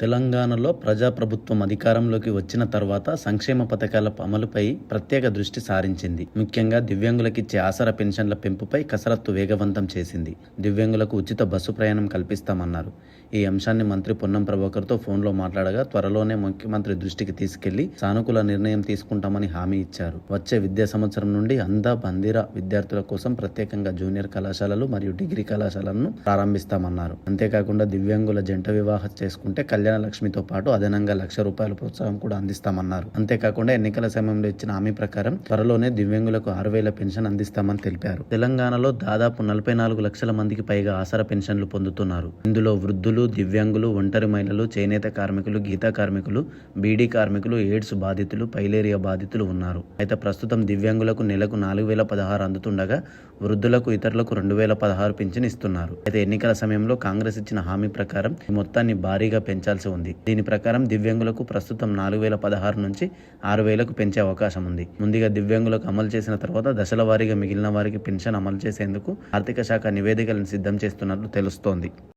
తెలంగాణలో ప్రజాప్రభుత్వం అధికారంలోకి వచ్చిన తర్వాత సంక్షేమ పథకాల అమలుపై ప్రత్యేక దృష్టి సారించింది. ముఖ్యంగా దివ్యాంగులకిచ్చే ఆసరా పెన్షన్ల పెంపుపై కసరత్తు వేగవంతం చేసింది. దివ్యాంగులకు ఉచిత బస్సు ప్రయాణం కల్పిస్తామన్నారు. ఈ అంశాన్ని మంత్రి పొన్నం ప్రభాకర్తో ఫోన్లో మాట్లాడగా త్వరలోనే ముఖ్యమంత్రి దృష్టికి తీసుకెళ్లి సానుకూల నిర్ణయం తీసుకుంటామని హామీ ఇచ్చారు. వచ్చే విద్యా సంవత్సరం నుండి అంధ, బందిర విద్యార్థుల కోసం ప్రత్యేకంగా జూనియర్ కళాశాలలు మరియు డిగ్రీ కళాశాలలను ప్రారంభిస్తామన్నారు. అంతేకాకుండా దివ్యాంగుల జంట వివాహం చేసుకుంటే కళ్యాణ లక్ష్మితో పాటు అదనంగా ₹1,00,000 ప్రోత్సాహం కూడా అందిస్తామన్నారు. అంతేకాకుండా ఎన్నికల సమయంలో ఇచ్చిన హామీ ప్రకారం త్వరలోనే దివ్యాంగులకు 6,000 పెన్షన్ అందిస్తామని తెలిపారు. తెలంగాణలో దాదాపు 44 లక్షల మందికి పైగా ఆసరా పెన్షన్లు పొందుతున్నారు. ఇందులో వృద్ధులు, దివ్యాంగులు, ఒంటరి మహిళలు, చేనేత కార్మికులు, గీతా కార్మికులు, బీడీ కార్మికులు, ఎయిడ్స్ బాధితులు, పైలేరియా బాధితులు ఉన్నారు. అయితే ప్రస్తుతం దివ్యాంగులకు నెలకు 4,016 అందుతుండగా వృద్ధులకు, ఇతరులకు 2,016 పింఛన్ ఇస్తున్నారు. అయితే ఎన్నికల సమయంలో కాంగ్రెస్ ఇచ్చిన హామీ ప్రకారం ఈ మొత్తాన్ని భారీగా పెంచాల్సి ఉంది. దీని ప్రకారం దివ్యాంగులకు ప్రస్తుతం 4,016 నుంచి 6,000కు పెంచే అవకాశం ఉంది. ముందుగా దివ్యాంగులకు అమలు చేసిన తర్వాత దశల వారీగా మిగిలిన వారికి పెన్షన్ అమలు చేసేందుకు ఆర్థిక శాఖ నివేదికలను సిద్ధం చేస్తున్నట్లు తెలుస్తోంది.